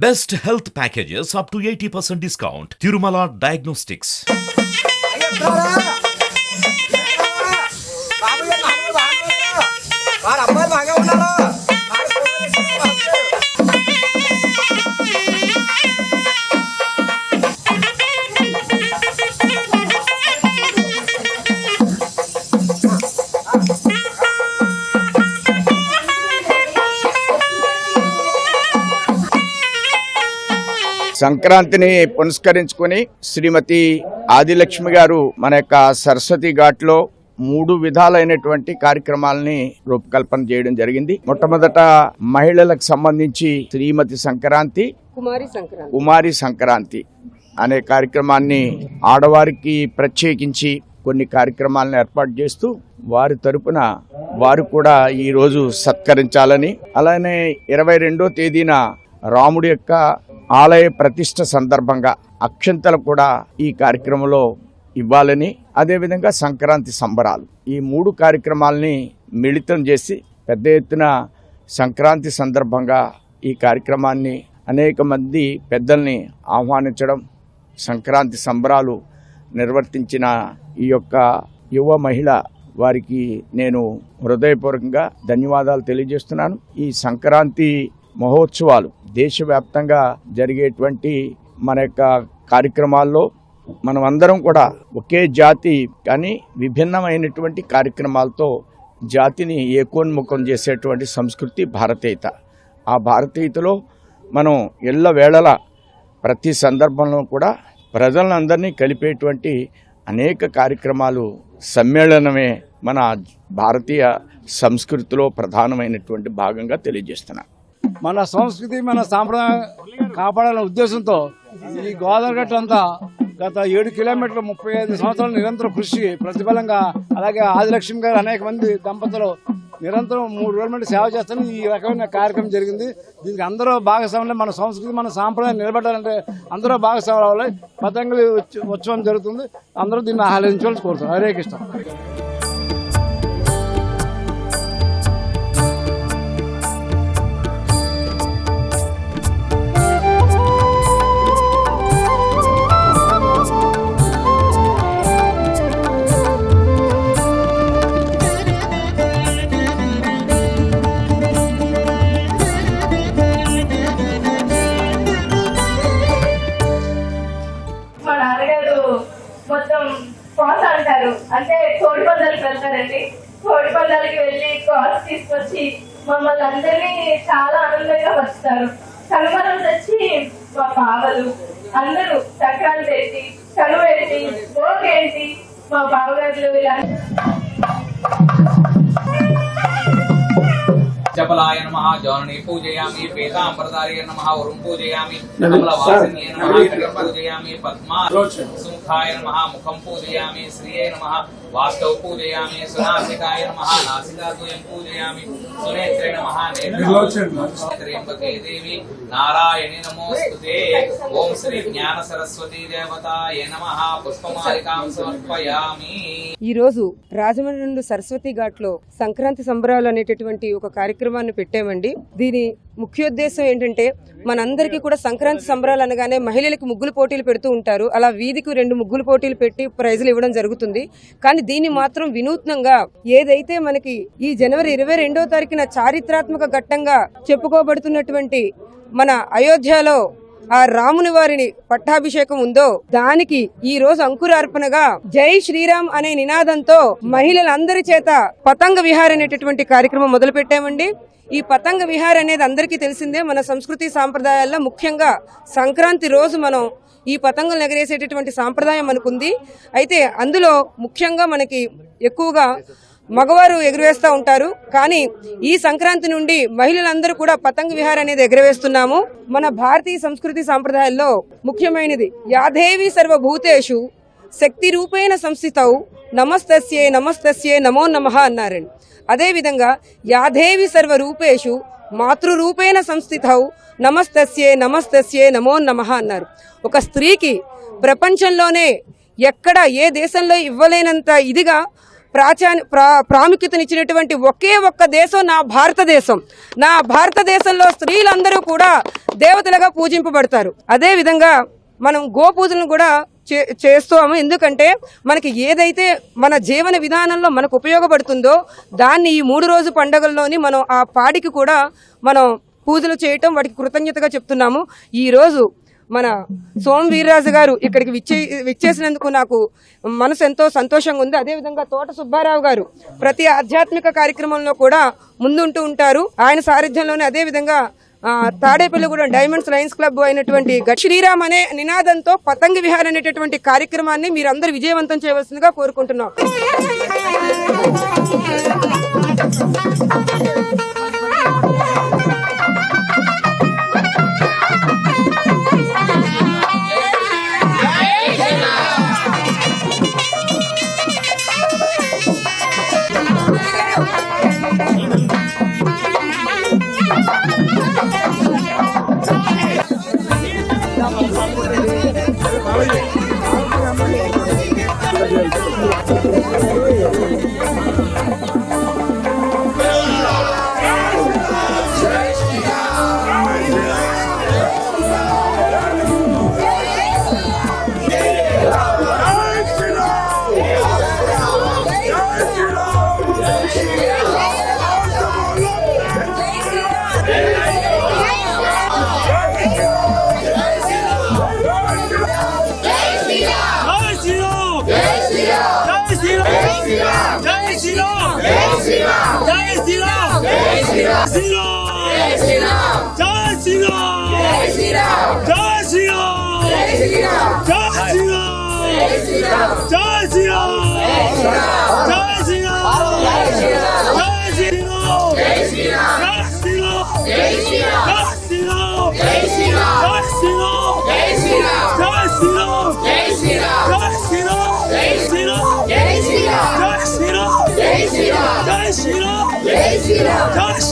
Best health packages up to 80% discount. Tirumala Diagnostics. సంక్రాంతిని పురస్కరించుకొని శ్రీమతి ఆదిలక్ష్మి గారు మన యొక్క సరస్వతి ఘాట్ లో 3 విధాలైనటువంటి కార్యక్రమాలని రూపకల్పన చేయడం జరిగింది. మొట్టమొదట మహిళలకు సంబంధించి శ్రీమతి సంక్రాంతి, కుమారి సంక్రాంతి అనే కార్యక్రమాన్ని ఆడవారికి ప్రత్యేకించి కొన్ని కార్యక్రమాలను ఏర్పాటు చేస్తూ వారి తరపున వారు కూడా ఈ రోజు సత్కరించాలని, అలానే 22వ తేదీన రాముడి యొక్క ఆలయ ప్రతిష్ట సందర్భంగా అక్షంతలు కూడా ఈ కార్యక్రమంలో ఇవ్వాలని, అదేవిధంగా సంక్రాంతి సంబరాలు, ఈ 3 కార్యక్రమాలని మిళితం చేసి పెద్ద ఎత్తున సంక్రాంతి సందర్భంగా ఈ కార్యక్రమాన్ని అనేక మంది పెద్దల్ని ఆహ్వానించడం, సంక్రాంతి సంబరాలు నిర్వర్తించిన ఈ యొక్క యువ మహిళ వారికి నేను హృదయపూర్వకంగా ధన్యవాదాలు తెలియజేస్తున్నాను. ఈ సంక్రాంతి మహోత్సవాలు దేశవ్యాప్తంగా జరిగేటువంటి మన యొక్క కార్యక్రమాల్లో మనం అందరం కూడా ఒకే జాతి కానీ విభిన్నమైనటువంటి కార్యక్రమాలతో జాతిని ఏకోన్ముఖం చేసేటువంటి సంస్కృతి భారతీయత. ఆ భారతీయతలో మనం ఎల్లవేళలా ప్రతి సందర్భంలో కూడా ప్రజలందరినీ కలిపేటువంటి అనేక కార్యక్రమాలు, సమ్మేళనమే మన భారతీయ సంస్కృతిలో ప్రధానమైనటువంటి భాగంగా తెలియజేస్తున్నాను. మన సంస్కృతి, మన సాంప్రదాయం కాపాడాలనే ఉద్దేశంతో ఈ గోదావరి గట్టు అంతా గత 7 కిలోమీటర్లు 35 సంవత్సరాలు నిరంతర కృషి ప్రతిఫలంగా, అలాగే ఆదిలక్ష్మి గారు అనేక మంది దంపతులు నిరంతరం 3 రోజుల నుండి సేవ చేస్తాను ఈ రకమైన కార్యక్రమం జరిగింది. దీనికి అందరూ భాగస్వాములు. మన సంస్కృతి, మన సాంప్రదాయం నిలబెట్టాలంటే అందరూ భాగస్వాములు అవ్వాలి. పతంగులు ఉత్సవం జరుగుతుంది, అందరూ దీన్ని ఆహ్లాదించాలని కోరుతారు. హరే కృష్ణ. మొత్తం కాస్ అంటారు, అంటే కోడి పందాలకు వెళ్తారండి. కోడి పందాలకి వెళ్ళి కాస్ తీసుకొచ్చి మమ్మల్ని అందరినీ చాలా ఆనందంగా వస్తారు. కనుమరం తెచ్చి మా బావలు అందరూ సంక్రాంతి ఏంటి, కనుమ ఏంటి, భోగి ఏంటి, మా బావగారులు ఇలా चपलाय नमः जौनने पूजयामि, पीताम्बरधारय नमः वरुं पूजयामि, कमलवासिन्ये नमः हृदयं पूजयामि, पद्मा सुमुखाय नमः मुखं पूजयामि, श्रिये नमः वास्तव पूजयामि, सुनासिकाय नमः नासिकाद्वयं पूजयामि, सुनेत्रे नमः नेत्रम्बके देवी नारायणी नमोस्तुते. ओम श्री ज्ञान सरस्वती देवताय नमः. पुष्पमालिकां समर्पयामि. ఈ రోజు రాజమండ్రి నుండి సరస్వతి ఘాట్ లో సంక్రాంతి సంబరాలు అనేటటువంటి ఒక కార్యక్రమాన్ని పెట్టామండి. దీని ముఖ్యోద్దేశం ఏంటంటే, మనందరికీ కూడా సంక్రాంతి సంబరాలు అనగానే మహిళలకు ముగ్గులు పోటీలు పెడుతూ ఉంటారు. అలా వీధికి 2 ముగ్గులు పోటీలు పెట్టి ప్రైజులు ఇవ్వడం జరుగుతుంది. కానీ దీన్ని మాత్రం వినూత్నంగా ఏదైతే మనకి ఈ జనవరి 22వ తారీఖున చారిత్రాత్మక ఘట్టంగా చెప్పుకోబడుతున్నటువంటి మన అయోధ్యలో ఆ రాముని వారిని పట్టాభిషేకం ఉందో, దానికి ఈ రోజు అంకురార్పణగా జై శ్రీరామ్ అనే నినాదంతో మహిళలందరి చేత పతంగ విహార్ అనేటటువంటి కార్యక్రమం మొదలు పెట్టామండి. ఈ పతంగ విహార్ అనేది అందరికీ తెలిసిందే. మన సంస్కృతి సాంప్రదాయాల్లో ముఖ్యంగా సంక్రాంతి రోజు మనం ఈ పతంగులు ఎగరేసేటటువంటి సాంప్రదాయం మనకుంది. అయితే అందులో ముఖ్యంగా మనకి ఎక్కువగా మగవారు ఎగురవేస్తూ ఉంటారు. కానీ ఈ సంక్రాంతి నుండి మహిళలందరూ కూడా పతంగ విహార్ అనేది ఎగరవేస్తున్నాము. మన భారతీయ సంస్కృతి సాంప్రదాయాల్లో ముఖ్యమైనది యాదేవి సర్వభూతేషు శక్తి రూపేణ సంస్థితౌ నమస్తస్యే నమస్తస్యే నమో నమః అన్నారండి. అదేవిధంగా యాదేవి సర్వరూపేషు మాతృరూపేణ సంస్థితౌ నమస్తస్యే నమస్తస్యే నమో నమః అన్నారు. ఒక స్త్రీకి ప్రపంచంలోనే ఎక్కడ ఏ దేశంలో ఇవ్వలేనంత ఇదిగా ప్రాముఖ్యతనిచ్చినటువంటి ఒకే ఒక్క దేశం నా భారతదేశం. నా భారతదేశంలో స్త్రీలందరూ కూడా దేవతలుగా పూజింపబడతారు. అదే విధంగా మనం గోపూజలను కూడా చేస్తాము. ఎందుకంటే మనకి ఏదైతే మన జీవన విధానంలో మనకు ఉపయోగపడుతుందో దాన్ని ఈ 3 రోజు పండుగల్లోని మనం ఆ పాడికి కూడా మనం పూజలు చేయటం వాటికి కృతజ్ఞతగా చెప్తున్నాము. ఈరోజు మన సోమ వీర్రాజు గారు ఇక్కడికి విచ్చేసినందుకు నాకు మనసు ఎంతో సంతోషంగా ఉంది. అదేవిధంగా తోట సుబ్బారావు గారు ప్రతి ఆధ్యాత్మిక కార్యక్రమంలో కూడా ముందుంటూ ఉంటారు. ఆయన సారథ్యంలోనే అదేవిధంగా తాడేపల్లిగూడెం డైమండ్స్ లయన్స్ క్లబ్ అయినటువంటి శ్రీరామ్ అనే నినాదంతో పతంగి విహార్ అనేటటువంటి కార్యక్రమాన్ని మీరందరూ విజయవంతం చేయవలసిందిగా కోరుకుంటున్నాం. జై శ్రీరామ్.